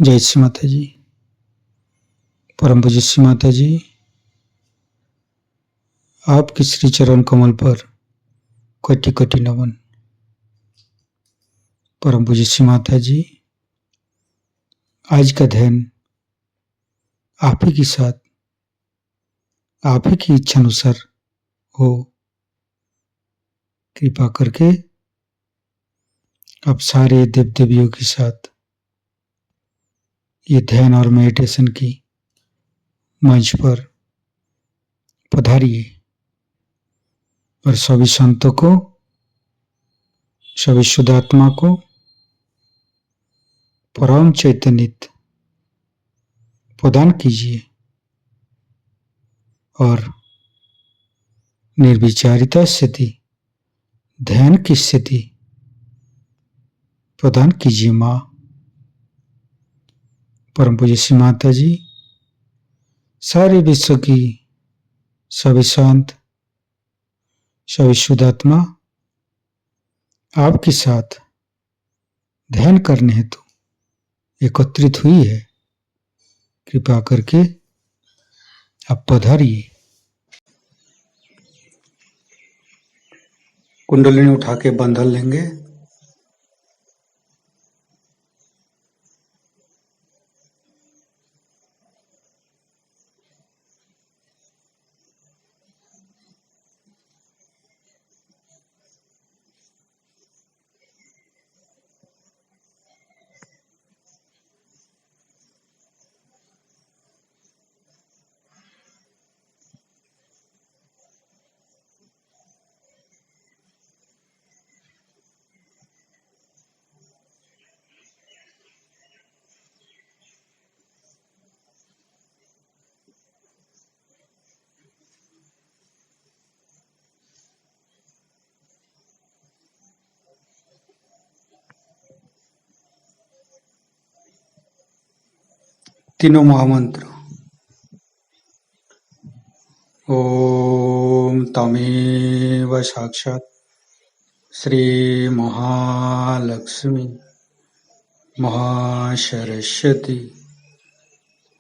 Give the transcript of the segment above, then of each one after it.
जय श्री माता जी। परम पूज्य श्री माता जी, आपके श्री चरण कमल पर कोटि कोटि नमन। परम पूज्य श्री माता जी, आज का ध्यान आप ही के साथ, आप ही की इच्छा अनुसार हो। कृपा करके आप सारे देव देवियों के साथ ये ध्यान और मेडिटेशन की मंच पर पधारिए और सभी संतों को, सभी शुद्ध आत्मा को परम चैतन्य प्रदान कीजिए और निर्विचारिता स्थिति, ध्यान की स्थिति प्रदान कीजिए। माँ परम पूज्य श्री माता जी, सारे विश्व की सभी संत, सभी शुद्ध आत्मा आपके साथ ध्यान करने हेतु एकत्रित हुई है। कृपा करके आप पधारिए। कुंडलिनी उठा के बंधन लेंगे। तीनों महामंत्र। ओम तमेव साक्षात् श्री महालक्ष्मी महासरस्वती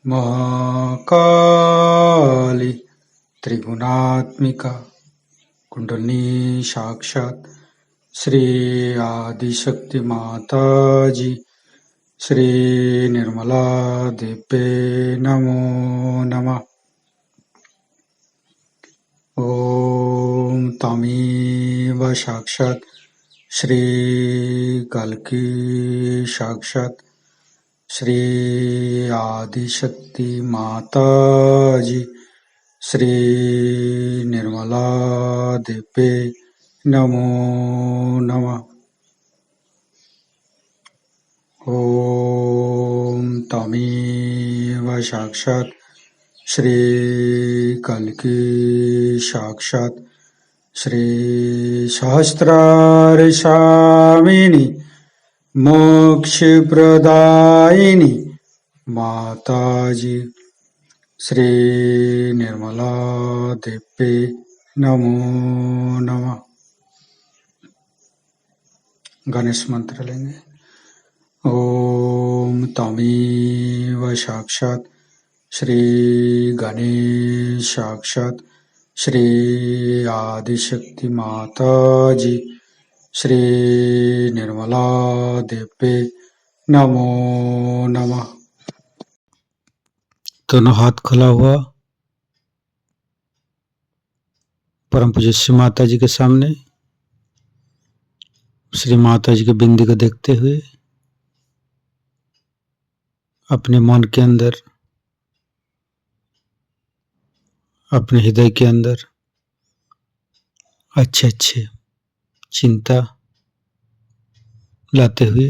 महाकाली त्रिगुणात्मिका कुंडलिनी साक्षात् श्री आदिशक्ति माता जी श्री निर्मला देवे नमो नमः। ओम तमेव साक्षात् श्री कल्की साक्षात् श्री आदिशक्ति माता जी श्री निर्मला देवे नमो नमः। ओम तमेव साक्षात् श्री कल्की साक्षात् श्री सहस्रार स्वामिनी मोक्ष प्रदायिनी माता जी श्री निर्मला देवे नमो नमः। गणेश मंत्र लेंगे। ओम तमेव साक्षात् श्री गणेश साक्षात् श्री आदिशक्ति माता जी श्री निर्मला देवे नमो नमः। दोनों हाथ खुला हुआ परम पूज्य श्री माता जी के सामने, श्री माता जी के बिंदी को देखते हुए अपने मन के अंदर, अपने हृदय के अंदर अच्छे अच्छे चिंता लाते हुए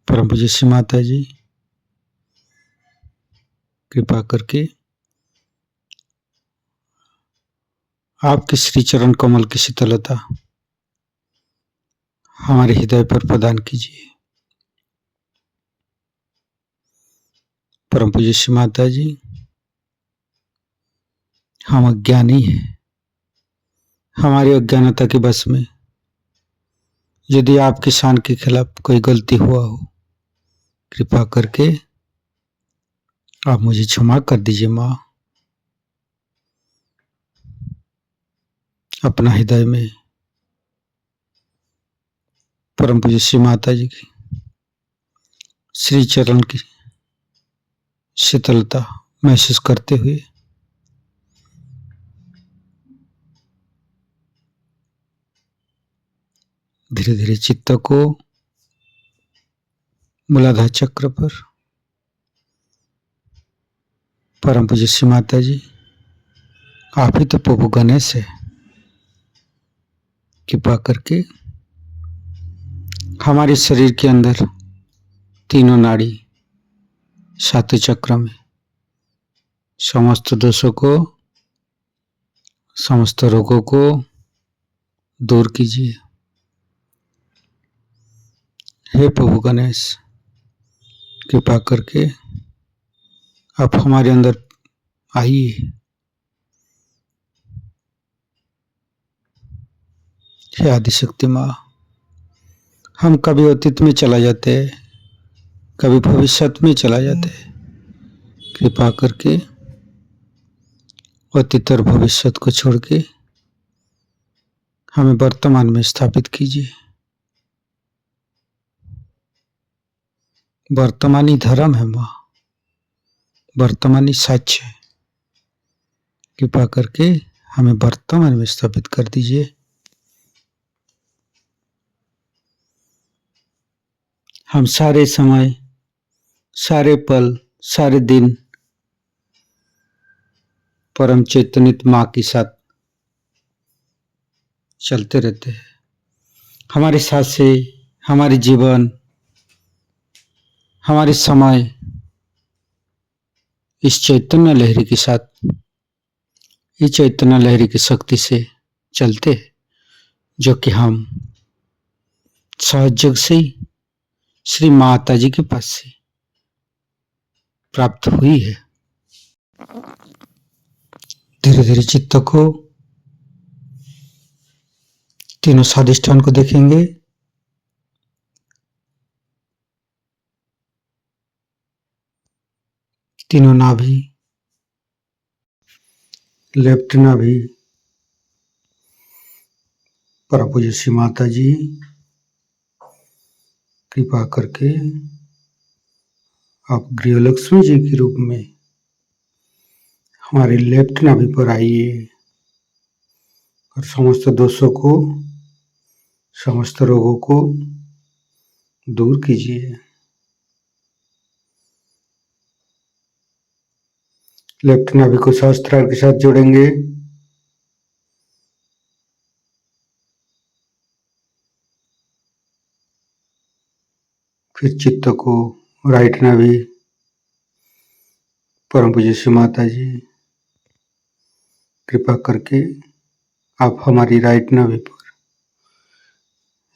परम पूज्य श्री माता जी कृपा करके आपके श्री चरण कमल की शीतलता हमारे हृदय पर प्रदान कीजिए। परम पूज्य श्री माता जी, हम अज्ञानी हैं, हमारी अज्ञानता के बस में यदि आपकी शान के खिलाफ कोई गलती हुआ हो, कृपा करके आप मुझे क्षमा कर दीजिए माँ। अपना हृदय में परम पूज्य श्री माता जी की श्री चरण की शीतलता महसूस करते हुए धीरे धीरे चित्त को मूलाधार चक्र पर परम पूज्य श्री माता जी, आप ही तो प्रभु गणेश है, कृपा करके हमारे शरीर के अंदर तीनों नाड़ी सातों चक्र में समस्त दोषों को, समस्त रोगों को दूर कीजिए। हे प्रभु गणेश, कृपा करके आप हमारे अंदर आइए। हे आदिशक्ति माँ, हम कभी अतीत में चला जाते हैं, कभी भविष्य में चला जाते हैं। कृपा करके अतीत और भविष्य को छोड़ के हमें वर्तमान में स्थापित कीजिए। वर्तमानी धर्म है माँ, वर्तमानी सच है। कृपा करके हमें वर्तमान में स्थापित कर दीजिए। हम सारे समय, सारे पल, सारे दिन परम चैतन्य माँ के साथ चलते रहते हैं। हमारे सांसें, हमारे जीवन, हमारे समय इस चैतन्य लहरी के साथ, इस चैतन्य लहरी की शक्ति से चलते हैं, जो कि हम सहज से ही श्री माता जी के पास से प्राप्त हुई है। धीरे धीरे चित्त को तीनों स्वादिष्ठान को देखेंगे। तीनों नाभि, लेफ्ट नाभि, परम पूज्य श्री माता जी, कृपा करके आप गृहलक्ष्मी जी के रूप में हमारे लेफ्ट नाभि पर आइए और समस्त दोषों को, समस्त रोगों को दूर कीजिए। लेफ्ट नाभि को सहस्त्रार के साथ जोड़ेंगे। फिर चित्त को राइट नाभि, परम पूज्य श्री माता जी, कृपा करके आप हमारी राइट नाभि पर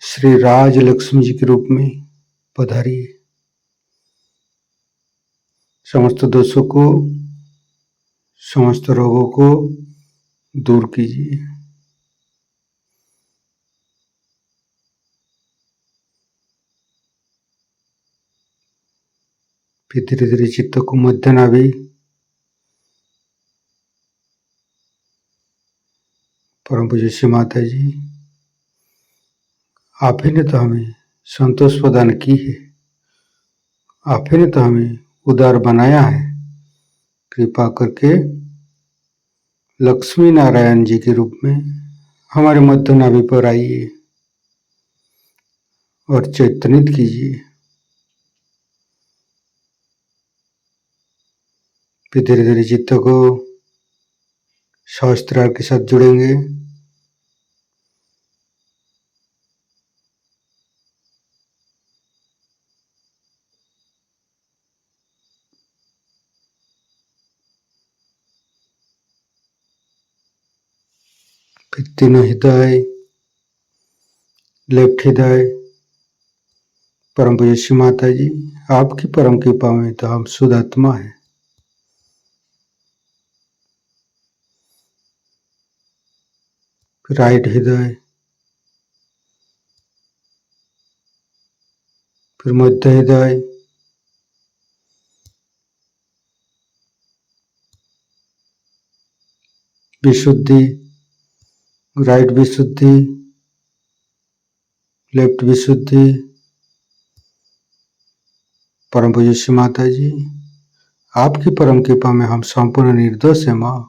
श्री राज लक्ष्मी जी के रूप में पधारिए। समस्त दोषों को, समस्त रोगों को दूर कीजिए। फिर धीरे धीरे चित्त को मध्य नाभि, परम पूज्य श्री माता जी, आप ही ने तो हमें संतोष प्रदान की है, आप ही ने तो हमें उदार बनाया है। कृपा करके लक्ष्मी नारायण जी के रूप में हमारे मध्य नाभि पर आइए और चैतन्यित कीजिए। फिर धीरे धीरे चित्त को सहस्त्रार के साथ जुड़ेंगे। फिर तीनों हृदय, लेफ्ट हृदय, परम पूज्य श्री माता जी, आपकी परम कृपा में तो हम शुद्ध आत्मा है। फिर राइट हृदय, फिर मध्य हृदय, विशुद्धि, राइट विशुद्धि, लेफ्ट विशुद्धि। परम पूज्य श्री माता जी, आपकी परम कृपा में हम संपूर्ण निर्दोष है माँ।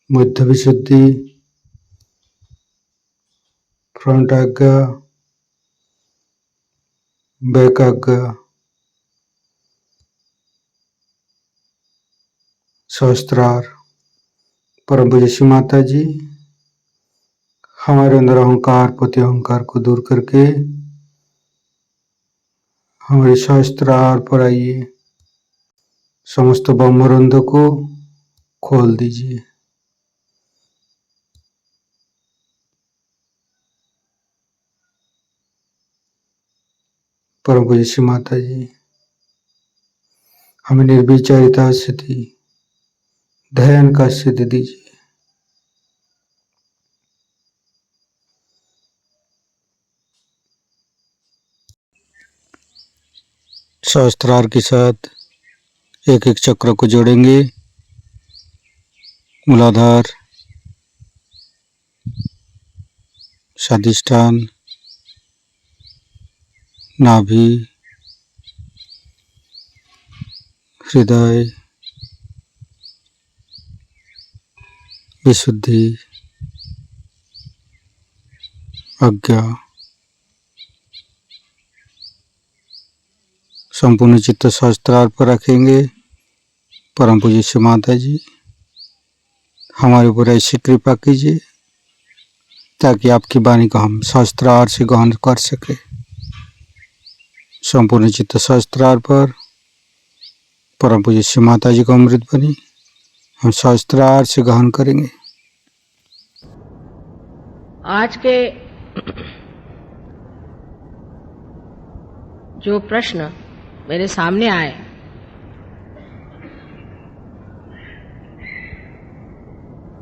मध्य विशुद्धि, फ्रंट आज्ञा, बैक आज्ञा, सहस्त्रार। परम पूज्य श्री माता जी, हमारे अंदर अहंकार, पति अहंकार को दूर करके हमारे सहस्त्रार पर आइए, समस्त ब्रह्मरंध को खोल दीजिए। परम पूज्य श्री माता जी, हमें निर्विचारिता सिद्धि, ध्यान का सिद्धि दीजिए। सहस्त्रार के साथ एक एक चक्र को जोड़ेंगे। मूलाधार, स्वादिष्ठान, नाभि, हृदय, विशुद्धि, आज्ञा, संपूर्ण चित्त सहस्त्रार पर रखेंगे। परम पूज्य श्री माता जी, हमारे ऊपर ऐसी कृपा कीजिए ताकि आपकी वाणी को हम सहस्त्रार से ग्रहण कर सके। संपूर्ण चित्त सहस्त्रार पर परम पूज्य श्री माता जी को अमृत बनी हम सहस्त्रार से ग्रहण करेंगे। आज के जो प्रश्न मेरे सामने आए,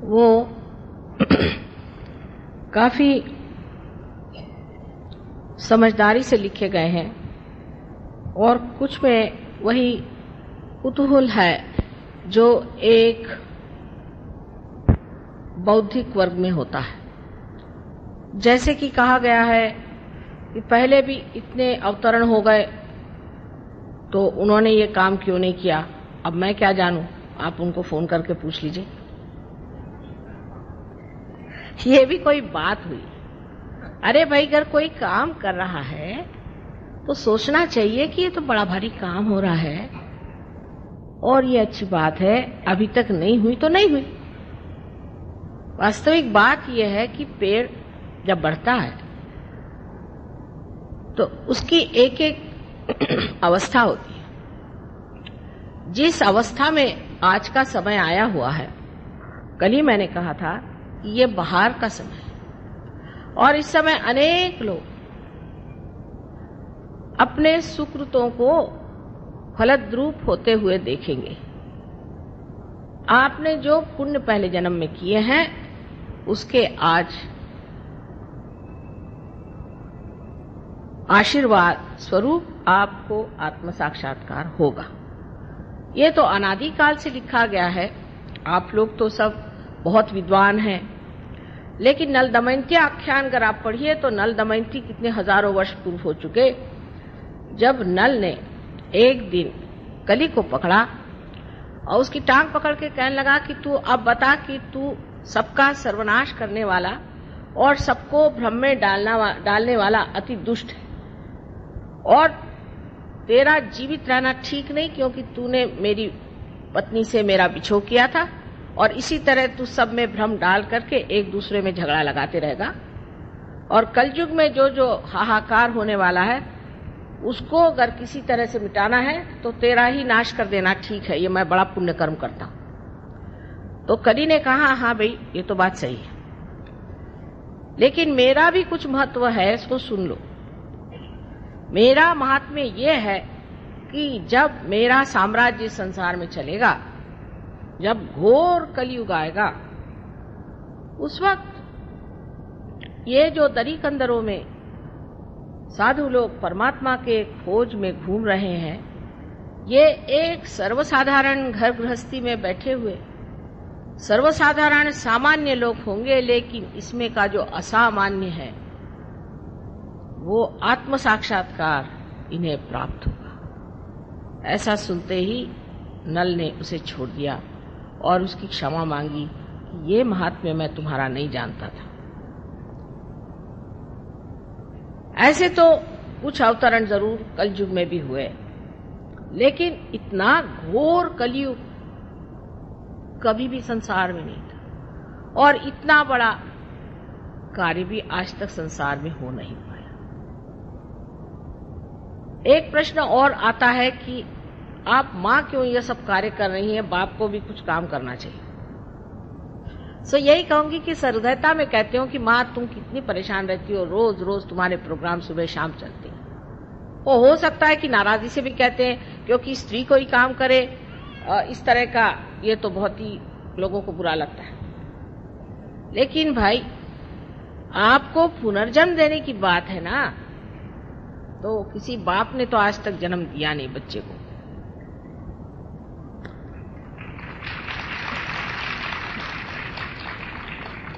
वो काफी समझदारी से लिखे गए हैं और कुछ में वही कुतूहल है जो एक बौद्धिक वर्ग में होता है। जैसे कि कहा गया है कि पहले भी इतने अवतरण हो गए तो उन्होंने ये काम क्यों नहीं किया। अब मैं क्या जानूं, आप उनको फोन करके पूछ लीजिए। ये भी कोई बात हुई? अरे भाई, अगर कोई काम कर रहा है तो सोचना चाहिए कि ये तो बड़ा भारी काम हो रहा है और ये अच्छी बात है, अभी तक नहीं हुई तो नहीं हुई। वास्तविक बात यह है कि पेड़ जब बढ़ता है तो उसकी एक एक अवस्था होती है। जिस अवस्था में आज का समय आया हुआ है, कल ही मैंने कहा था कि ये बहार का समय है और इस समय अनेक लोग अपने सुकृतों को फलद्रूप होते हुए देखेंगे। आपने जो पुण्य पहले जन्म में किए हैं उसके आज आशीर्वाद स्वरूप आपको आत्म साक्षात्कार होगा। ये तो अनादिकाल से लिखा गया है। आप लोग तो सब बहुत विद्वान हैं, लेकिन नल दमयंती आख्यान अगर आप पढ़िए तो नल दमयंती कितने हजारों वर्ष पूर्व हो चुके, जब नल ने एक दिन कली को पकड़ा और उसकी टांग पकड़ के कहने लगा कि तू अब बता कि तू सबका सर्वनाश करने वाला और सबको भ्रम में डालने वाला अति दुष्ट है और तेरा जीवित रहना ठीक नहीं, क्योंकि तूने मेरी पत्नी से मेरा बिछोह किया था और इसी तरह तू सब में भ्रम डाल करके एक दूसरे में झगड़ा लगाते रहेगा और कलयुग में जो जो हाहाकार होने वाला है उसको अगर किसी तरह से मिटाना है तो तेरा ही नाश कर देना ठीक है, ये मैं बड़ा पुण्य कर्म करता हूं। तो कली ने कहा, हाँ भाई ये तो बात सही है, लेकिन मेरा भी कुछ महत्व है, इसको सुन लो। मेरा महात्म्य ये है कि जब मेरा साम्राज्य संसार में चलेगा, जब घोर कलयुग आएगा, उस वक्त ये जो दरी कंदरों में साधु लोग परमात्मा के खोज में घूम रहे हैं, ये एक सर्वसाधारण घर गृहस्थी में बैठे हुए सर्वसाधारण सामान्य लोग होंगे, लेकिन इसमें का जो असामान्य है वो आत्म साक्षात्कार इन्हें प्राप्त होगा। ऐसा सुनते ही नल ने उसे छोड़ दिया और उसकी क्षमा मांगी कि ये महात्म्य मैं तुम्हारा नहीं जानता था। ऐसे तो कुछ अवतरण जरूर कलयुग में भी हुए, लेकिन इतना घोर कलयुग कभी भी संसार में नहीं था, और इतना बड़ा कार्य भी आज तक संसार में हो नहीं पाया। एक प्रश्न और आता है कि आप मां क्यों यह सब कार्य कर रही हैं, बाप को भी कुछ काम करना चाहिए। सो यही कहूंगी कि सहृदयता में कहते हो कि मां तुम कितनी परेशान रहती हो, रोज रोज तुम्हारे प्रोग्राम सुबह शाम चलते हैं। वो हो सकता है कि नाराजगी से भी कहते हैं क्योंकि स्त्री कोई काम करे, इस तरह का ये तो बहुत ही लोगों को बुरा लगता है। लेकिन भाई आपको पुनर्जन्म देने की बात है ना, तो किसी बाप ने तो आज तक जन्म दिया नहीं बच्चे को।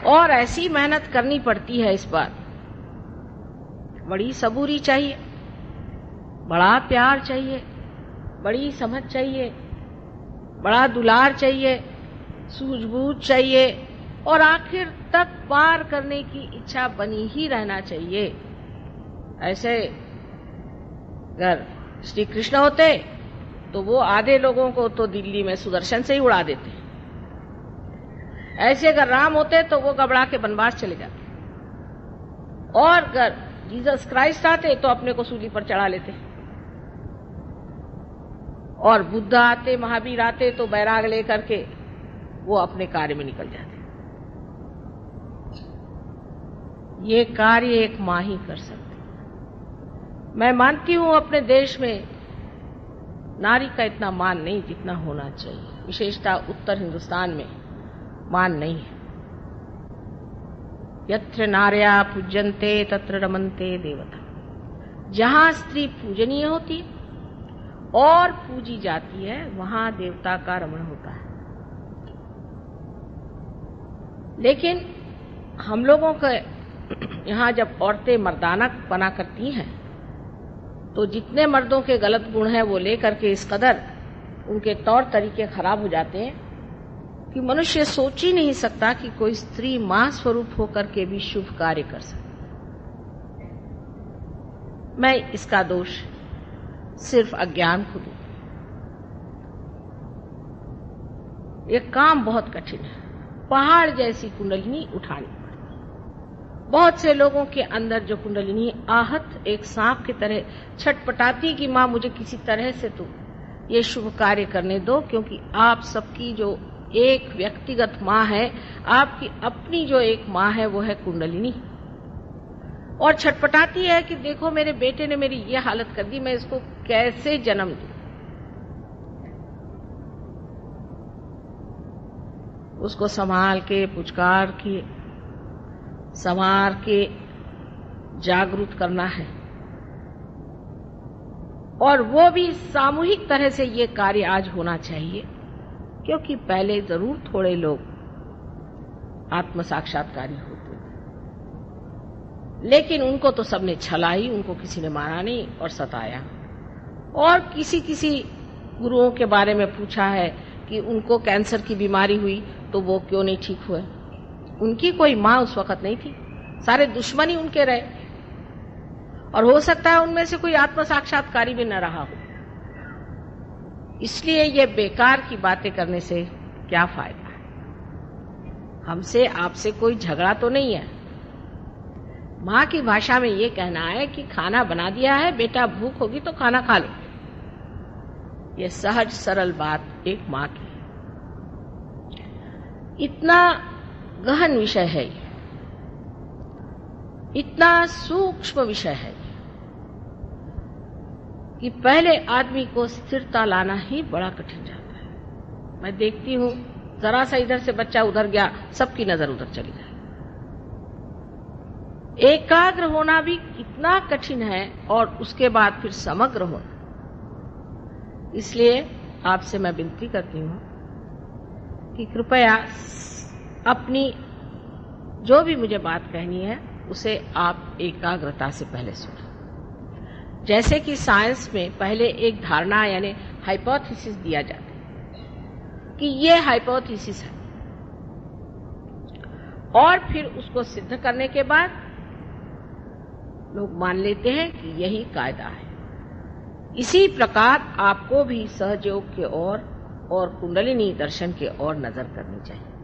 और ऐसी मेहनत करनी पड़ती है, इस बार बड़ी सबूरी चाहिए, बड़ा प्यार चाहिए, बड़ी समझ चाहिए, बड़ा दुलार चाहिए, सूझबूझ चाहिए, और आखिर तक पार करने की इच्छा बनी ही रहना चाहिए। ऐसे अगर श्री कृष्ण होते तो वो आधे लोगों को तो दिल्ली में सुदर्शन से ही उड़ा देते। ऐसे अगर राम होते तो वो घबरा के वनवास चले जाते, और अगर जीसस क्राइस्ट आते तो अपने को सूली पर चढ़ा लेते, और बुद्ध आते, महावीर आते तो बैराग लेकर के वो अपने कार्य में निकल जाते। ये कार्य एक मां ही कर सकती। मैं मानती हूं अपने देश में नारी का इतना मान नहीं जितना होना चाहिए, विशेषतः उत्तर हिंदुस्तान में मान नहीं है। यत्र नार्या पूज्यन्ते तत्र रमन्ते देवता। जहां स्त्री पूजनीय होती और पूजी जाती है, वहां देवता का रमण होता है। लेकिन हम लोगों के यहां जब औरतें मर्दाना बना करती हैं, तो जितने मर्दों के गलत गुण हैं वो लेकर के इस कदर उनके तौर तरीके खराब हो जाते हैं कि मनुष्य सोच ही नहीं सकता कि कोई स्त्री मां स्वरूप होकर के भी शुभ कार्य कर सकती। मैं इसका दोष सिर्फ अज्ञान को दूं। ये काम बहुत कठिन है, पहाड़ जैसी कुंडलिनी उठानी पड़ती। बहुत से लोगों के अंदर जो कुंडलिनी आहत एक सांप की तरह छटपटाती कि मां मुझे किसी तरह से तो ये शुभ कार्य करने दो, क्योंकि आप सबकी जो एक व्यक्तिगत मां है, आपकी अपनी जो एक मां है वो है कुंडलिनी, और छटपटाती है कि देखो मेरे बेटे ने मेरी ये हालत कर दी, मैं इसको कैसे जन्म दूं। उसको संभाल के, पुचकार के, संवार के जागरूक करना है, और वो भी सामूहिक तरह से ये कार्य आज होना चाहिए, क्योंकि पहले जरूर थोड़े लोग आत्म साक्षात्कारी होते थे, लेकिन उनको तो सबने छला ही, उनको किसी ने मारा नहीं और सताया। और किसी किसी गुरुओं के बारे में पूछा है कि उनको कैंसर की बीमारी हुई तो वो क्यों नहीं ठीक हुए। उनकी कोई मां उस वक्त नहीं थी, सारे दुश्मन ही उनके रहे, और हो सकता है उनमें से कोई आत्म साक्षात्कारी भी न रहा हो। इसलिए ये बेकार की बातें करने से क्या फायदा है। हमसे आपसे कोई झगड़ा तो नहीं है। मां की भाषा में ये कहना है कि खाना बना दिया है बेटा, भूख होगी तो खाना खा लो। ये सहज सरल बात एक मां की। इतना गहन विषय है, इतना सूक्ष्म विषय है कि पहले आदमी को स्थिरता लाना ही बड़ा कठिन जाता है। मैं देखती हूं जरा सा इधर से बच्चा उधर गया, सबकी नजर उधर चली जाए। एकाग्र होना भी कितना कठिन है और उसके बाद फिर समग्र होना। इसलिए आपसे मैं विनती करती हूं कि कृपया अपनी जो भी मुझे बात कहनी है उसे आप एकाग्रता से पहले सुनो। जैसे कि साइंस में पहले एक धारणा यानी हाइपोथेसिस दिया जाता है कि ये हाइपोथेसिस है, और फिर उसको सिद्ध करने के बाद लोग मान लेते हैं कि यही कायदा है। इसी प्रकार आपको भी सहयोग के ओर और कुंडलिनी दर्शन के ओर नजर करनी चाहिए।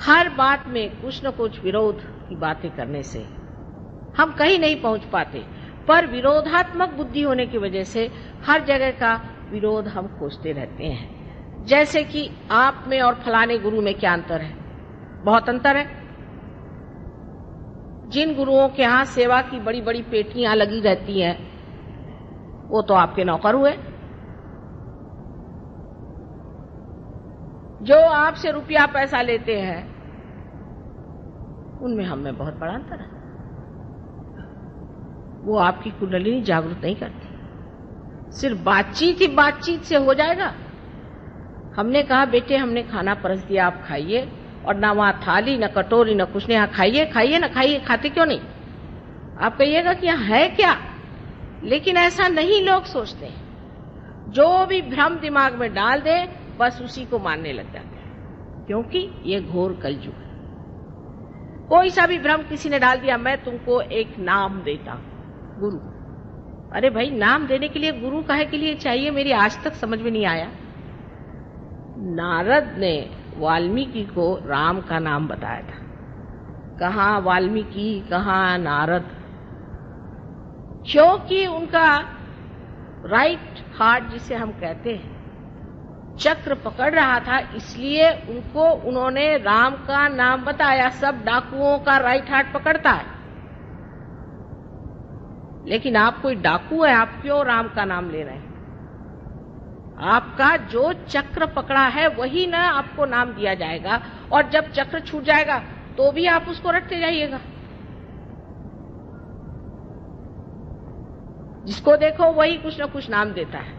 हर बात में कुछ न कुछ विरोध की बातें करने से हम कहीं नहीं पहुंच पाते, पर विरोधात्मक बुद्धि होने की वजह से हर जगह का विरोध हम खोजते रहते हैं। जैसे कि आप में और फलाने गुरु में क्या अंतर है? बहुत अंतर है। जिन गुरुओं के यहां सेवा की बड़ी बड़ी पेटियां लगी रहती हैं, वो तो आपके नौकर हुए। जो आपसे रुपया पैसा लेते हैं, उनमें हम में बहुत बड़ा अंतर है। वो आपकी कुंडलिनी जागृत नहीं करती। सिर्फ बातचीत ही बातचीत से हो जाएगा। हमने कहा बेटे हमने खाना परस दिया, आप खाइए, और ना वहां थाली न कटोरी न कुछ नहीं, यहाँ खाइए खाइए ना खाइए, खाते क्यों नहीं? आप कहिएगा कि यहाँ है क्या, लेकिन ऐसा नहीं लोग सोचते हैं। जो भी भ्रम दिमाग में डाल दे बस उसी को मानने लग जाते हैं, क्योंकि ये घोर कलयुग है। कोई सा भी भ्रम किसी ने डाल दिया, मैं तुमको एक नाम देता हूं, गुरु। अरे भाई, नाम देने के लिए गुरु काहे के लिए चाहिए? मेरी आज तक समझ में नहीं आया। नारद ने वाल्मीकि को राम का नाम बताया था। कहाँ वाल्मीकि, कहाँ नारद? क्योंकि उनका राइट हार्ट जिसे हम कहते हैं चक्र पकड़ रहा था, इसलिए उन्होंने राम का नाम बताया। सब डाकुओं का राइट हार्ट पकड़ता है, लेकिन आप कोई डाकू है, आप क्यों राम का नाम ले रहे हैं? आपका जो चक्र पकड़ा है वही ना आपको नाम दिया जाएगा, और जब चक्र छूट जाएगा तो भी आप उसको रटते जाइएगा। जिसको देखो वही कुछ न कुछ नाम देता है।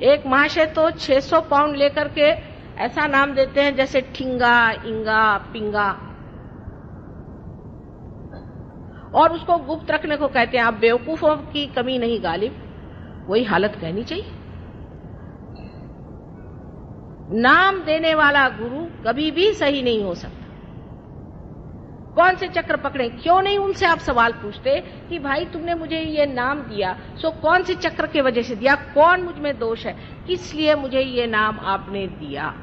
एक महाशय तो 600 पाउंड लेकर के ऐसा नाम देते हैं जैसे ठिंगा, इंगा, पिंगा, और उसको गुप्त रखने को कहते हैं। आप बेवकूफों की कमी नहीं गालिब, वही हालत कहनी चाहिए। नाम देने वाला गुरु कभी भी सही नहीं हो सकता। कौन से चक्र पकड़े? क्यों नहीं उनसे आप सवाल पूछते कि भाई तुमने मुझे ये नाम दिया, सो कौन से चक्र के वजह से दिया? कौन मुझ में दोष है? किस लिए मुझे ये नाम आपने दिया?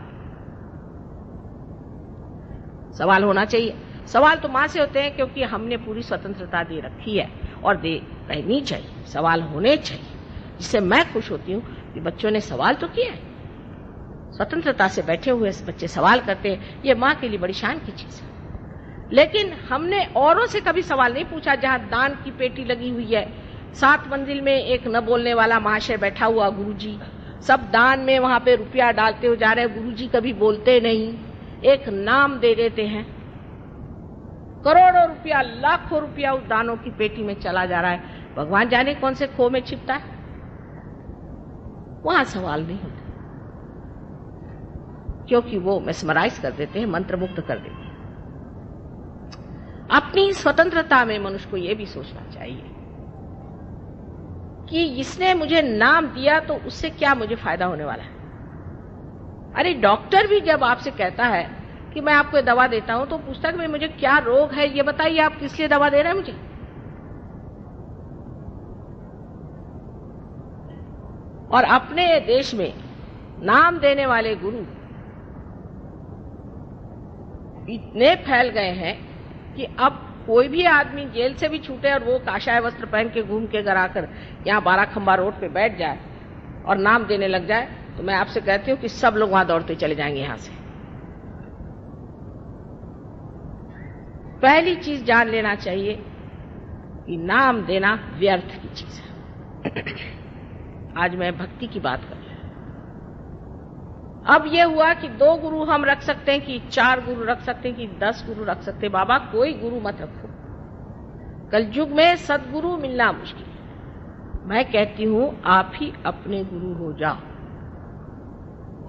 सवाल होना चाहिए। सवाल तो मां से होते हैं, क्योंकि हमने पूरी स्वतंत्रता दे रखी है और दे रहनी चाहिए। सवाल होने चाहिए, जिससे मैं खुश होती हूँ कि बच्चों ने सवाल तो किया है। स्वतंत्रता से बैठे हुए बच्चे सवाल करते हैं, ये मां के लिए बड़ी शान की चीज है। लेकिन हमने औरों से कभी सवाल नहीं पूछा। जहां दान की पेटी लगी हुई है, 7 मंजिल में एक न बोलने वाला महाशय बैठा हुआ, गुरुजी, सब दान में वहां पे रुपया डालते हो जा रहे हैं, गुरुजी कभी बोलते नहीं, एक नाम दे देते हैं। करोड़ों रुपया, लाखों रुपया उस दानों की पेटी में चला जा रहा है। भगवान जाने कौन से खो में छिपता है। वहां सवाल नहीं होते, क्योंकि वो मेस्मराइज कर देते हैं, मंत्रमुग्ध कर देते हैं। अपनी स्वतंत्रता में मनुष्य को यह भी सोचना चाहिए कि इसने मुझे नाम दिया तो उससे क्या मुझे फायदा होने वाला है। अरे डॉक्टर भी जब आपसे कहता है कि मैं आपको दवा देता हूं, तो पूछता है कि मुझे क्या रोग है, ये बताइए, आप किस लिए दवा दे रहे हैं मुझे? और अपने देश में नाम देने वाले गुरु इतने फैल गए हैं कि अब कोई भी आदमी जेल से भी छूटे और वो काशाय वस्त्र पहन के घूम के घर आकर यहाँ 12 खंबा रोड पे बैठ जाए और नाम देने लग जाए, तो मैं आपसे कहती हूँ कि सब लोग वहां दौड़ते चले जाएंगे यहां से। पहली चीज जान लेना चाहिए कि नाम देना व्यर्थ की चीज है। आज मैं भक्ति की बात कर रही हूं। अब ये हुआ कि 2 गुरु हम रख सकते हैं, कि 4 गुरु रख सकते हैं, कि 10 गुरु रख सकते हैं। बाबा कोई गुरु मत रखो, कलयुग में सदगुरु मिलना मुश्किल है। मैं कहती हूं आप ही अपने गुरु हो जाओ।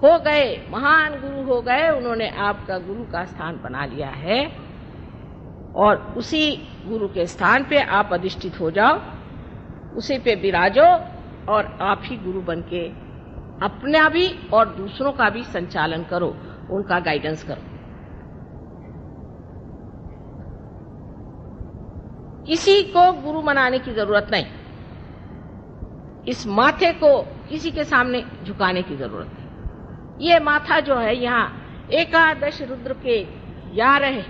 हो गए, महान गुरु हो गए, उन्होंने आपका गुरु का स्थान बना लिया है और उसी गुरु के स्थान पे आप अधिष्ठित हो जाओ, उसी पे विराजो और आप ही गुरु बनके अपना भी और दूसरों का भी संचालन करो, उनका गाइडेंस करो। किसी को गुरु बनाने की जरूरत नहीं, इस माथे को किसी के सामने झुकाने की जरूरत नहीं। ये माथा जो है, यहाँ एकादश रुद्र के 11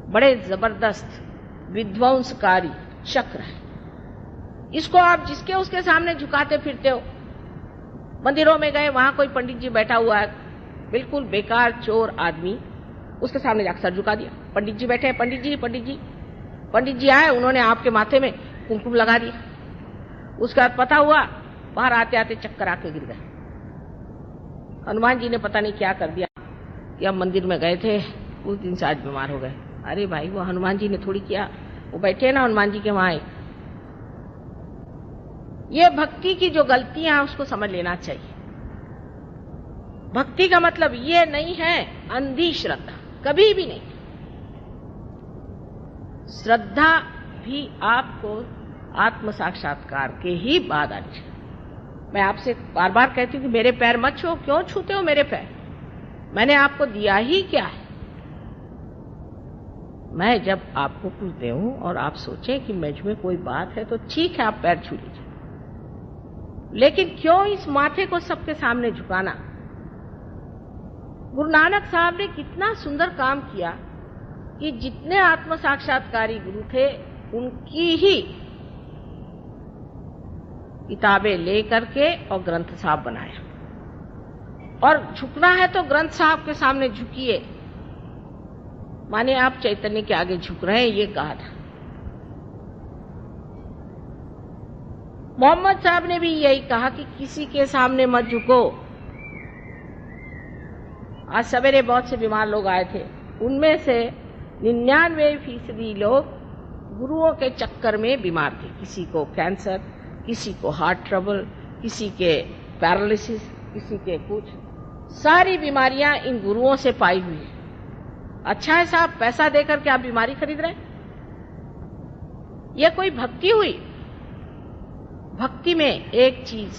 बड़े जबरदस्त विध्वंसकारी चक्र है। इसको आप जिसके उसके सामने झुकाते फिरते हो। मंदिरों में गए, वहां कोई पंडित जी बैठा हुआ है, बिल्कुल बेकार चोर आदमी, उसके सामने जाकर सर झुका दिया। पंडित जी बैठे हैं, पंडित जी पंडित जी पंडित जी आए, उन्होंने आपके माथे में कुमकुम लगा दिया। उसके बाद पता हुआ बाहर आते आते चक्कर आके गिर गए। हनुमान जी ने पता नहीं क्या कर दिया कि हम मंदिर में गए थे, उस दिन से आज बीमार हो गए। अरे भाई, वो हनुमान जी ने थोड़ी किया, वो बैठे ना हनुमान जी के वहां। ये भक्ति की जो गलतियां हैं उसको समझ लेना चाहिए। भक्ति का मतलब ये नहीं है अंधी श्रद्धा, कभी भी नहीं। श्रद्धा भी आपको आत्म साक्षात्कार के ही बाद आनी चाहिए। मैं आपसे बार बार कहती हूँ कि मेरे पैर मत छूओ। क्यों छूते हो मेरे पैर? मैंने आपको दिया ही क्या है? मैं जब आपको कुछ दूं और आप सोचें कि मुझ में कोई बात है तो ठीक है, आप पैर छू लीजिए, लेकिन क्यों इस माथे को सबके सामने झुकाना? गुरु नानक साहब ने कितना सुंदर काम किया कि जितने आत्म साक्षात्कारी गुरु थे उनकी ही किताबें लेकर के और ग्रंथ साहब बनाया। और झुकना है तो ग्रंथ साहब के सामने झुकिए, माने आप चैतन्य के आगे झुक रहे हैं, ये कहा था। मोहम्मद साहब ने भी यही कहा कि किसी के सामने मत झुको। आज सवेरे बहुत से बीमार लोग आए थे, उनमें से 99% लोग गुरुओं के चक्कर में बीमार थे। किसी को कैंसर, किसी को हार्ट ट्रबल, किसी के पैरालिसिस, किसी के कुछ। सारी बीमारियां इन गुरुओं से पाई हुई है। अच्छा है साहब, पैसा देकर के आप बीमारी खरीद रहे हैं? यह कोई भक्ति हुई? भक्ति में एक चीज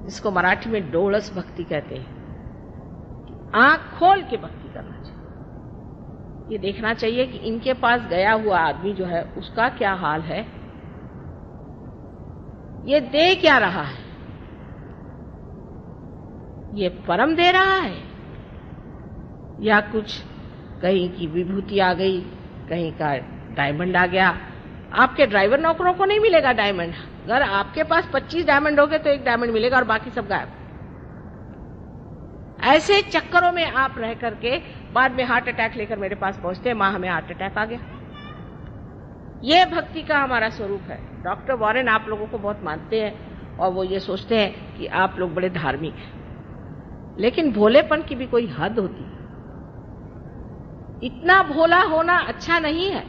जिसको मराठी में डोळस भक्ति कहते हैं, आंख खोल के भक्ति करना चाहिए। ये देखना चाहिए कि इनके पास गया हुआ आदमी जो है उसका क्या हाल है, ये दे क्या रहा है, ये परम दे रहा है या कुछ कहीं की विभूति आ गई, कहीं का डायमंड आ गया। आपके ड्राइवर नौकरों को नहीं मिलेगा डायमंड। अगर आपके पास 25 डायमंड हो गए तो 1 डायमंड मिलेगा और बाकी सब गायब। ऐसे चक्करों में आप रह करके बाद में हार्ट अटैक लेकर मेरे पास पहुंचते हैं, मां हमें हार्ट अटैक आ गया। ये भक्ति का हमारा स्वरूप है। डॉक्टर वॉरेन आप लोगों को बहुत मानते हैं और वो ये सोचते हैं कि आप लोग बड़े धार्मिक हैं, लेकिन भोलेपन की भी कोई हद होती है। इतना भोला होना अच्छा नहीं है,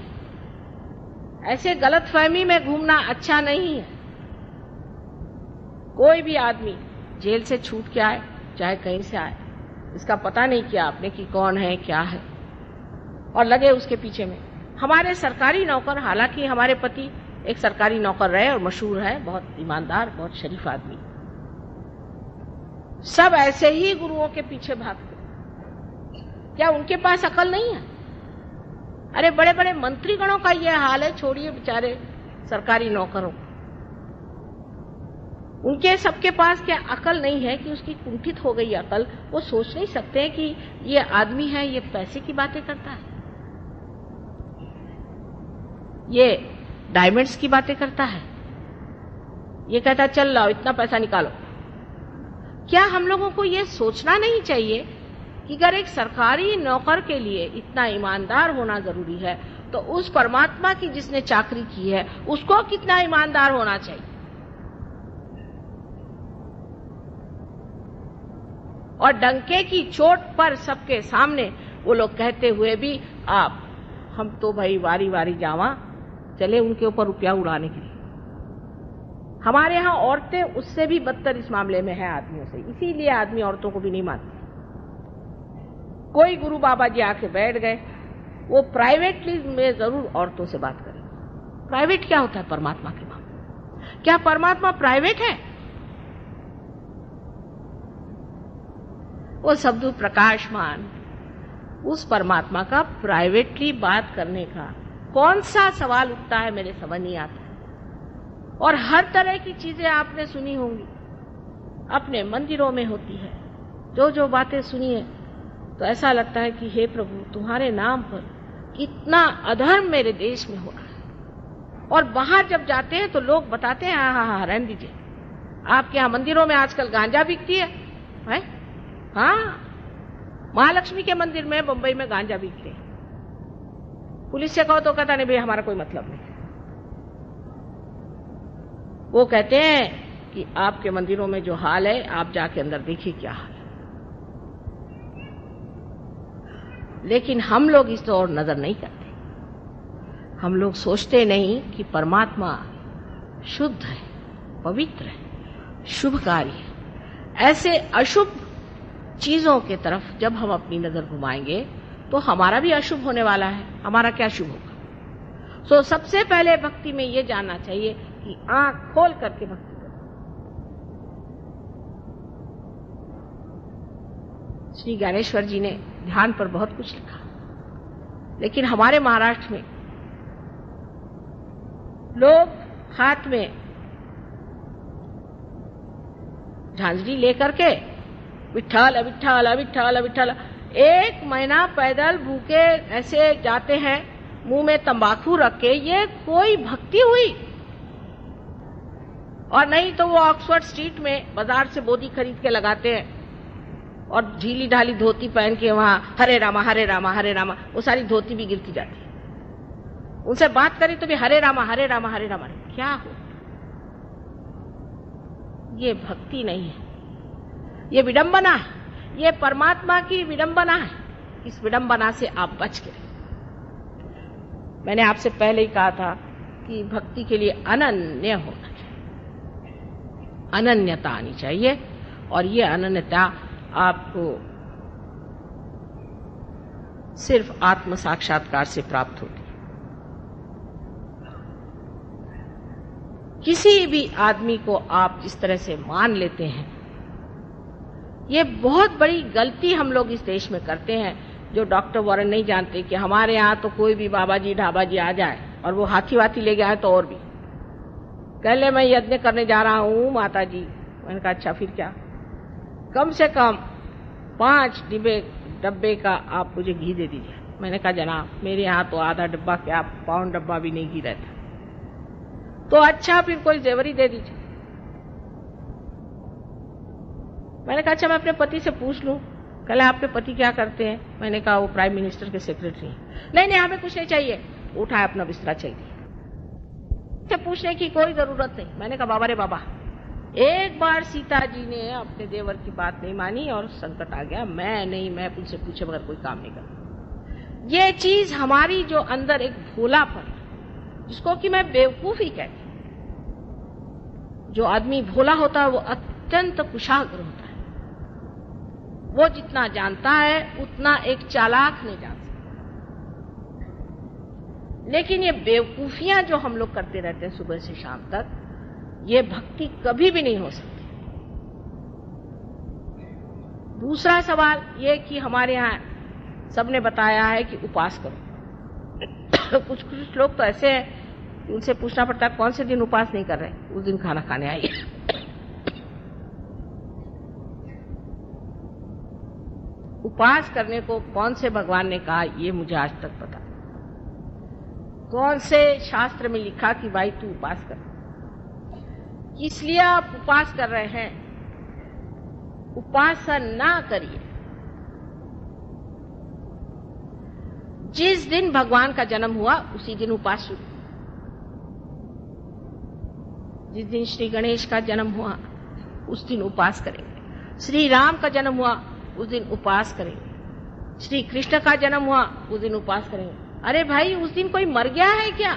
ऐसे गलतफहमी में घूमना अच्छा नहीं है। कोई भी आदमी जेल से छूट के आए, चाहे कहीं से आए, इसका पता नहीं किया आपने कि कौन है क्या है, और लगे उसके पीछे में। हमारे सरकारी नौकर, हालांकि हमारे पति एक सरकारी नौकर रहे और मशहूर है, बहुत ईमानदार, बहुत शरीफ आदमी, सब ऐसे ही गुरुओं के पीछे भागते। क्या उनके पास अकल नहीं है? अरे बड़े बड़े मंत्रीगणों का यह हाल है, छोड़िए बेचारे सरकारी नौकरों। उनके सबके पास क्या अकल नहीं है कि उसकी कुंठित हो गई अकल? वो सोच नहीं सकते हैं कि ये आदमी है, ये पैसे की बातें करता है, ये डायमंड्स की बातें करता है, ये कहता है चल लाओ इतना पैसा निकालो। क्या हम लोगों को ये सोचना नहीं चाहिए कि अगर एक सरकारी नौकर के लिए इतना ईमानदार होना जरूरी है, तो उस परमात्मा की जिसने चाकरी की है उसको कितना ईमानदार होना चाहिए? और डंके की चोट पर सबके सामने वो लोग कहते हुए भी हम तो भाई वारी वारी जावा चले उनके ऊपर रुपया उड़ाने के लिए। हमारे यहाँ औरतें उससे भी बदतर इस मामले में है आदमियों से, इसीलिए आदमी औरतों को भी नहीं मानते। कोई गुरु बाबा जी आके बैठ गए, वो प्राइवेटली में जरूर औरतों से बात करें। प्राइवेट क्या होता है परमात्मा के मामले? क्या परमात्मा प्राइवेट है? वो सबदू प्रकाशमान उस परमात्मा का प्राइवेटली बात करने का कौन सा सवाल उठता है, मेरे समझ नहीं आता। और हर तरह की चीजें आपने सुनी होंगी, अपने मंदिरों में होती है। जो जो बातें सुनी है तो ऐसा लगता है कि हे प्रभु, तुम्हारे नाम पर कितना अधर्म मेरे देश में हो रहा है। और बाहर जब जाते हैं तो लोग बताते हैं हाँ रहने दीजिए, आपके यहाँ मंदिरों में आजकल गांजा बिकती है? हाँ, महालक्ष्मी के मंदिर में बंबई में गांजा बिकते हैं। पुलिस से कहो तो कहता नहीं भाई हमारा कोई मतलब नहीं। वो कहते हैं कि आपके मंदिरों में जो हाल है आप जाके अंदर देखिए क्या हाल है। लेकिन हम लोग इस ओर नजर नहीं करते। हम लोग सोचते नहीं कि परमात्मा शुद्ध है, पवित्र है, शुभकारी है। ऐसे अशुभ चीजों के तरफ जब हम अपनी नजर घुमाएंगे तो हमारा भी अशुभ होने वाला है। हमारा क्या शुभ होगा? सो सबसे पहले भक्ति में ये जानना चाहिए कि आंख खोल करके भक्ति करो। श्री ज्ञानेश्वर जी ने ध्यान पर बहुत कुछ लिखा, लेकिन हमारे महाराष्ट्र में लोग हाथ में झांझरी लेकर के विठ्ठल विठ्ठल विठ्ठल विठ्ठल 1 महीना पैदल भूखे ऐसे जाते हैं, मुंह में तंबाकू रख के। ये कोई भक्ति हुई? और नहीं तो वो ऑक्सफोर्ड स्ट्रीट में बाजार से बोधी खरीद के लगाते हैं और ढीली ढाली धोती पहन के वहां हरे रामा हरे रामा हरे रामा, वो सारी धोती भी गिरती जाती है। उनसे बात करें तो भी हरे रामा हरे रामा हरे रामा। क्या हो? ये भक्ति नहीं है, ये विडंबना है, ये परमात्मा की विडंबना है। इस विडंबना से आप बच के रहिए। मैंने आपसे पहले ही कहा था कि भक्ति के लिए अनन्य होना चाहिए, अनन्यता आनी चाहिए। और ये अनन्यता आपको सिर्फ आत्म साक्षात्कार से प्राप्त होती है। किसी भी आदमी को आप जिस तरह से मान लेते हैं, ये बहुत बड़ी गलती हम लोग इस देश में करते हैं। जो डॉक्टर वॉरेन नहीं जानते कि हमारे यहाँ तो कोई भी बाबा जी ढाबा जी आ जाए और वो हाथी वाथी ले गया है तो और भी कह ले मैं यज्ञ करने जा रहा हूँ माता जी। मैंने कहा अच्छा फिर क्या, कम से कम 5 डब्बे का आप मुझे घी दे दीजिए। मैंने कहा जनाब मेरे यहाँ तो आधा डब्बा क्या पाउंड डब्बा भी नहीं घी रहता। तो अच्छा फिर कोई जेवरी दे दीजिए। मैंने कहा अच्छा मैं अपने पति से पूछ लूं। कल आपके पति क्या करते हैं? मैंने कहा वो प्राइम मिनिस्टर के सेक्रेटरी हैं। नहीं हमें कुछ नहीं चाहिए, उठाया अपना बिस्तरा चाहिए। से पूछने की कोई जरूरत नहीं। मैंने कहा बाबा रे बाबा, एक बार सीता जी ने अपने देवर की बात नहीं मानी और संकट आ गया। मैं उनसे पूछे बगैर कोई काम नहीं करता। ये चीज हमारी जो अंदर एक भोलापन, जिसको कि मैं बेवकूफी कहती हूं। जो आदमी भोला होता है वो अत्यंत कुशाग्र होता है। वो जितना जानता है उतना एक चालाक नहीं जान सकता। लेकिन ये बेवकूफियां जो हम लोग करते रहते हैं सुबह से शाम तक, ये भक्ति कभी भी नहीं हो सकती। दूसरा सवाल ये कि हमारे यहाँ सबने बताया है कि उपास करो। कुछ लोग तो ऐसे हैं कि उनसे पूछना पड़ता है कौन से दिन उपास नहीं कर रहे, उस दिन खाना खाने आइए। उपास करने को कौन से भगवान ने कहा ये मुझे आज तक पता। कौन से शास्त्र में लिखा कि भाई तू उपास कर। इसलिए आप उपास कर रहे हैं, उपासना ना करिए। जिस दिन भगवान का जन्म हुआ उसी दिन उपास शुरू। जिस दिन श्री गणेश का जन्म हुआ उस दिन उपास करेंगे। श्री राम का जन्म हुआ उस दिन उपवास करेंगे। श्री कृष्ण का जन्म हुआ, उस दिन उपवास करेंगे। अरे भाई, उस दिन कोई मर गया है क्या?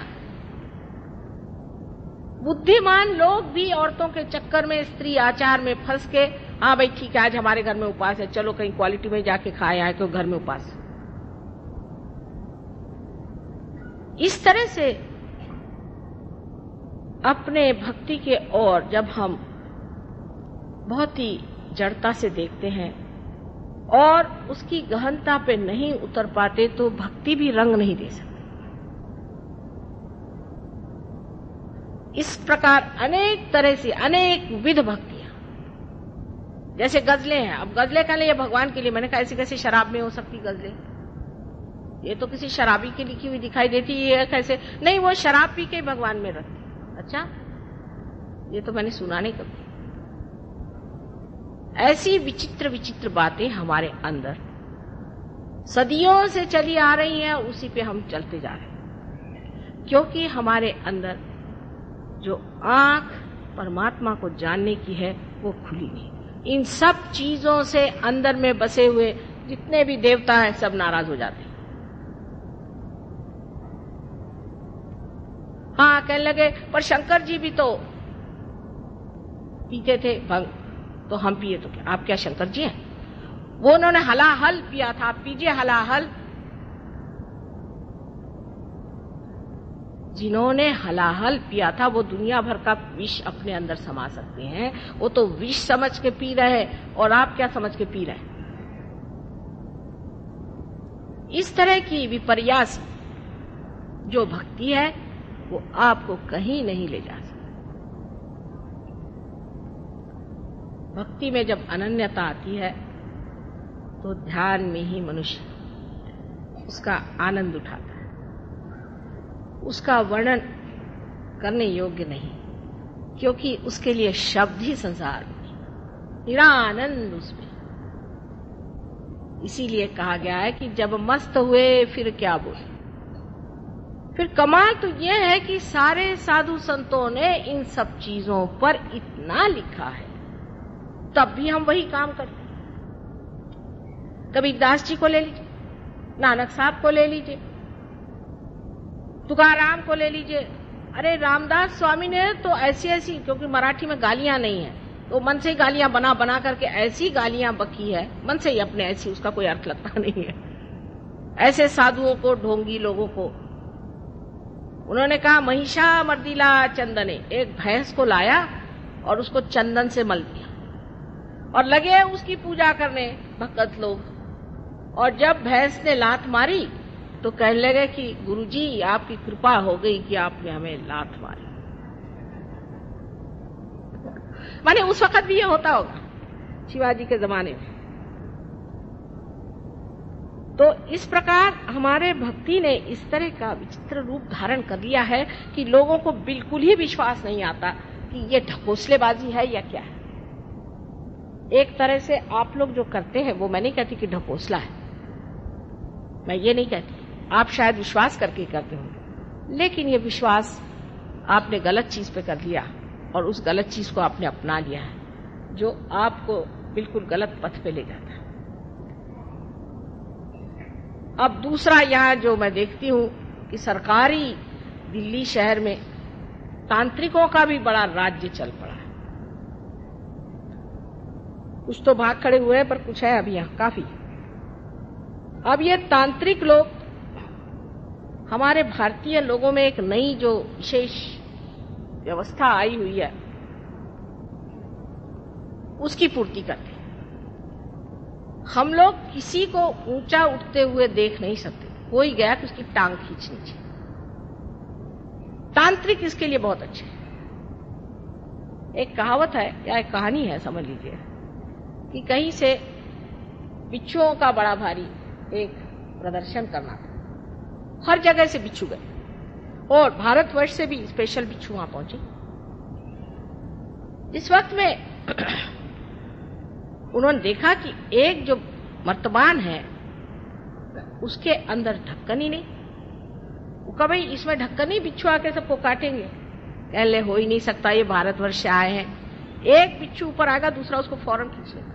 बुद्धिमान लोग भी औरतों के चक्कर में, स्त्री आचार में फंस के, हाँ भाई ठीक है, आज हमारे घर में उपवास है, चलो कहीं क्वालिटी में जाके खाए आए, तो घर में उपवास। इस तरह से अपने भक्ति के ओर जब हम बहुत ही जड़ता से देखते हैं और उसकी गहनता पे नहीं उतर पाते, तो भक्ति भी रंग नहीं दे सकती। इस प्रकार अनेक तरह से अनेक विध भक्तियां, जैसे गजलें हैं। अब गजलें का लिए भगवान के लिए, मैंने कहा ऐसी कैसे शराब में हो सकती गजलें? ये तो किसी शराबी की लिखी हुई दिखाई देती है, कैसे? नहीं, वो शराब पी के भगवान में रखती। अच्छा, ये तो मैंने सुना नहीं कभी। ऐसी विचित्र विचित्र बातें हमारे अंदर सदियों से चली आ रही हैं, उसी पे हम चलते जा रहे हैं, क्योंकि हमारे अंदर जो आंख परमात्मा को जानने की है वो खुली नहीं। इन सब चीजों से अंदर में बसे हुए जितने भी देवता हैं सब नाराज हो जाते हैं। हाँ, कहने लगे पर शंकर जी भी तो पीते थे भंग, तो हम पिए तो क्या? आप क्या शंकर जी हैं? वो उन्होंने हलाहल पिया था, आप पीजिए हलाहल। जिन्होंने हलाहल पिया था वो दुनिया भर का विष अपने अंदर समा सकते हैं, वो तो विष समझ के पी रहे, और आप क्या समझ के पी रहे? इस तरह की विपर्यास जो भक्ति है वो आपको कहीं नहीं ले जा सकती। भक्ति में जब अनन्यता आती है तो ध्यान में ही मनुष्य उसका आनंद उठाता है। उसका वर्णन करने योग्य नहीं, क्योंकि उसके लिए शब्द ही संसार में निरानंद उसमें। इसीलिए कहा गया है कि जब मस्त हुए फिर क्या बोले। फिर कमाल तो यह है कि सारे साधु संतों ने इन सब चीजों पर इतना लिखा है, तब भी हम वही काम करते हैं। कबीरदास जी को ले लीजिए, नानक साहब को ले लीजिए, तुकाराम को ले लीजिए। अरे रामदास स्वामी ने तो ऐसी ऐसी, क्योंकि मराठी में गालियां नहीं है, तो मन से गालियां बना बना करके ऐसी गालियां बकी है, मन से ही अपने, ऐसी उसका कोई अर्थ लगता नहीं है। ऐसे साधुओं को, ढोंगी लोगों को उन्होंने कहा महिषा मर्दिला चंदने, एक भैंस को लाया और उसको चंदन से मल दिया और लगे उसकी पूजा करने भक्त लोग। और जब भैंस ने लात मारी तो कहने लगे कि गुरुजी आपकी कृपा हो गई कि आपने हमें लात मारी। माने उस वक्त भी ये होता होगा शिवाजी के जमाने में। तो इस प्रकार हमारे भक्ति ने इस तरह का विचित्र रूप धारण कर लिया है कि लोगों को बिल्कुल ही विश्वास नहीं आता कि ये ढकोसलेबाजी है या क्या है। एक तरह से आप लोग जो करते हैं वो, मैं नहीं कहती कि ढकोसला है, मैं ये नहीं कहती, आप शायद विश्वास करके करते होंगे, लेकिन ये विश्वास आपने गलत चीज पे कर लिया और उस गलत चीज को आपने अपना लिया है, जो आपको बिल्कुल गलत पथ पे ले जाता है। अब दूसरा यहाँ जो मैं देखती हूँ कि सरकारी दिल्ली शहर में तांत्रिकों का भी बड़ा राज्य चल पड़ा है। कुछ तो भाग खड़े हुए हैं, पर कुछ है अभी यहाँ काफी। अब ये तांत्रिक लोग हमारे भारतीय लोगों में एक नई जो विशेष व्यवस्था आई हुई है उसकी पूर्ति करते हैं। हम लोग किसी को ऊंचा उठते हुए देख नहीं सकते, कोई गया कि उसकी टांग खींचनी चाहिए। तांत्रिक इसके लिए बहुत अच्छे हैं। एक कहावत है या एक कहानी है समझ लीजिए कि कहीं से बिच्छुओं का बड़ा भारी एक प्रदर्शन करना था, हर जगह से बिच्छू गए और भारतवर्ष से भी स्पेशल बिच्छू वहां पहुंचे। इस वक्त में उन्होंने देखा कि एक जो मर्तबान है उसके अंदर ढक्कन ही नहीं। वो कहा भाई इसमें ढक्कन ही, बिच्छू आके सबको काटेंगे। कह ले हो ही नहीं सकता, ये भारतवर्ष से आए हैं। एक बिच्छू ऊपर आएगा, दूसरा उसको फौरन खींच लेगा।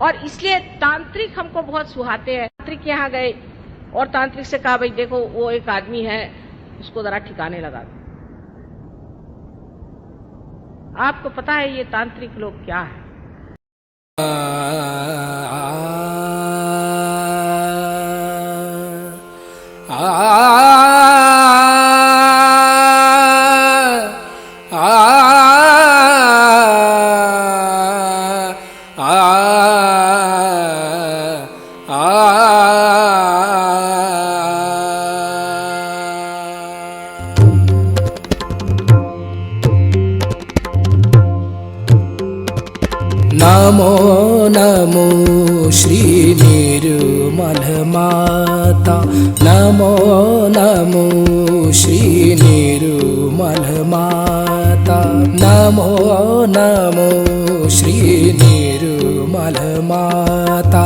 और इसलिए तांत्रिक हमको बहुत सुहाते हैं। तांत्रिक के यहाँ गए और तांत्रिक से कहा, भाई देखो वो एक आदमी है, उसको जरा ठिकाने लगा दो। आपको पता है ये तांत्रिक लोग क्या है? नमो नमो श्री निर्मल माता, नमो नमो श्री निर्मल माता, नमो नमो श्री निर्मल माता।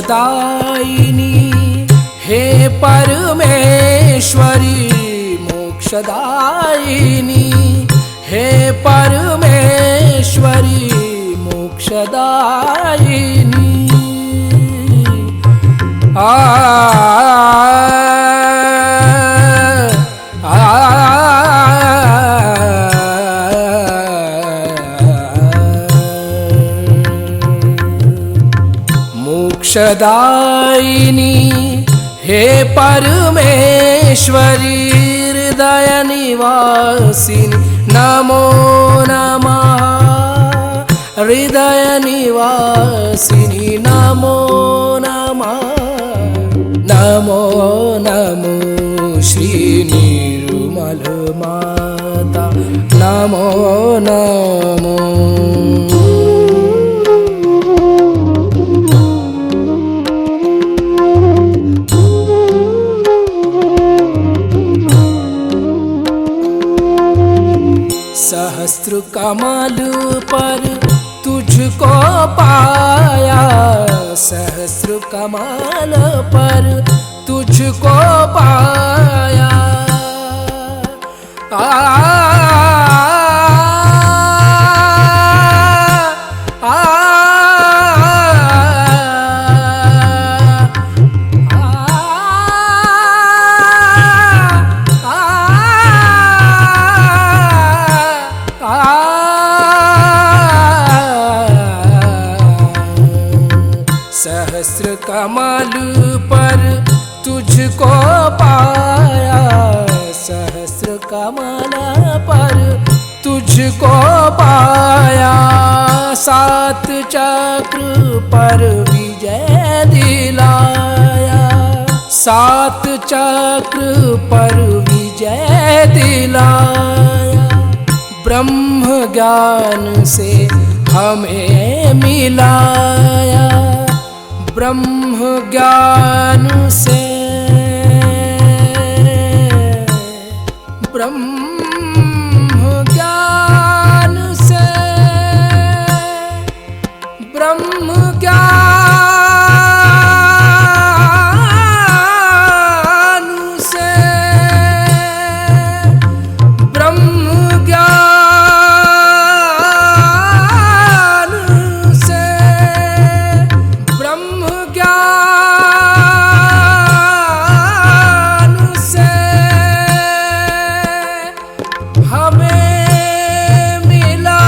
मोक्षदायिनी हे परमेश्वरी, मोक्षदायिनी हे परमेश्वरी, मोक्षदायिनी। मोक्षदायिनी हे परमेश्वरी, हृदय निवासिनी नमो नमः, हृदय निवासिनी नमो नमः, नमो नमो श्री निर्मल माता, नमो नमो। सहस्त्र कमल पर तुझको पाया, सहस्त्र कमल पर तुझको पाया। सहस्र कमल पर तुझको पाया, सहस्र कमल पर तुझको पाया। सात चक्र पर विजय दिलाया, सात चक्र पर विजय दिलाया। ब्रह्म ज्ञान से हमें मिलाया, ब्रह्म ज्ञान से, ब्रह्म ज्ञान से, ब्रह्म ज्ञान से, ब्रह्म ज्ञान से, ब्रह्म ज्ञान से हमें मिलाया।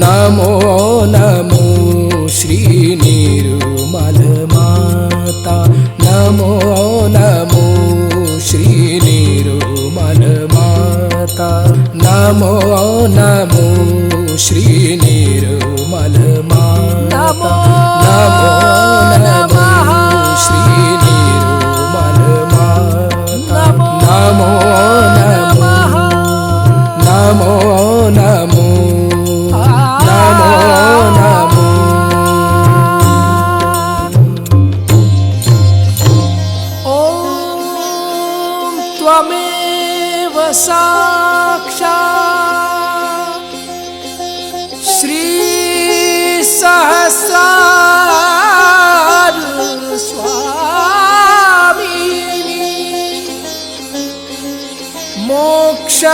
नमो नमो श्री निर्मल माता, नमो नमो श्री निर्मल माता, नमो नमो श्री निर्मल माता, नमो नमो श्री निर्मल माता, नमो नमो, नमो नमो, नमो नमो। ओम त्वमेव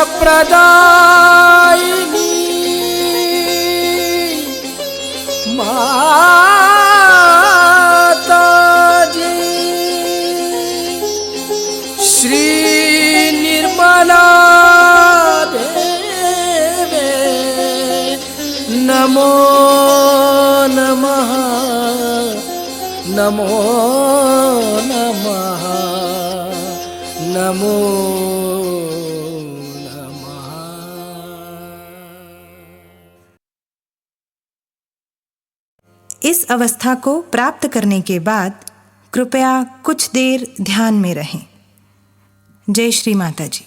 प्रदायिनी माता जी श्री निर्मला देवे नमो नमः नमो नमः नमो नमः। इस अवस्था को प्राप्त करने के बाद कृपया कुछ देर ध्यान में रहें। जय श्री माता जी।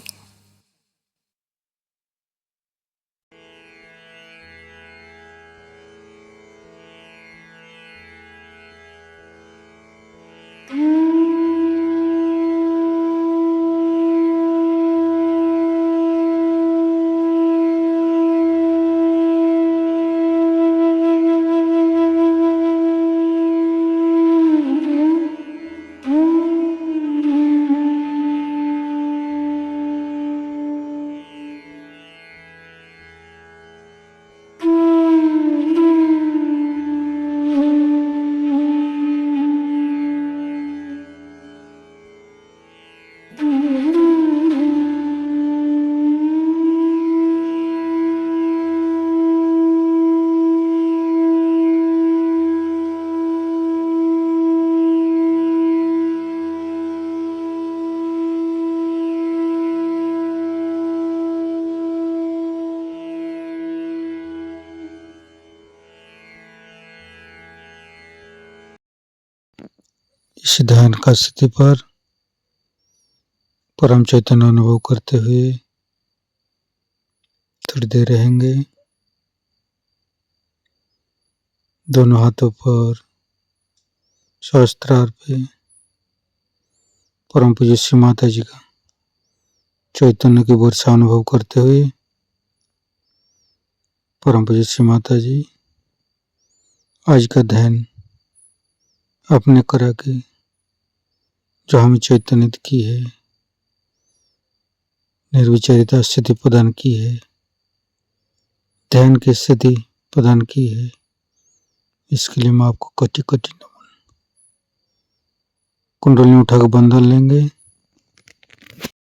इस ध्यान का स्थिति पर परम चैतन्य अनुभव करते हुए थोड़ी देर रहेंगे। दोनों हाथों पर सहस्त्रार पे परम पूज्य श्री माता जी का चैतन्य की वर्षा अनुभव करते हुए परम पूज्य श्री माता जी आज का ध्यान अपने करा के जो हमें चैतन्यत की है, निर्विचारिता स्थिति प्रदान की है, ध्यान की स्थिति प्रदान की है, इसके लिए मैं आपको कटी कटी नमन। कुंडली उठाकर बंधन लेंगे।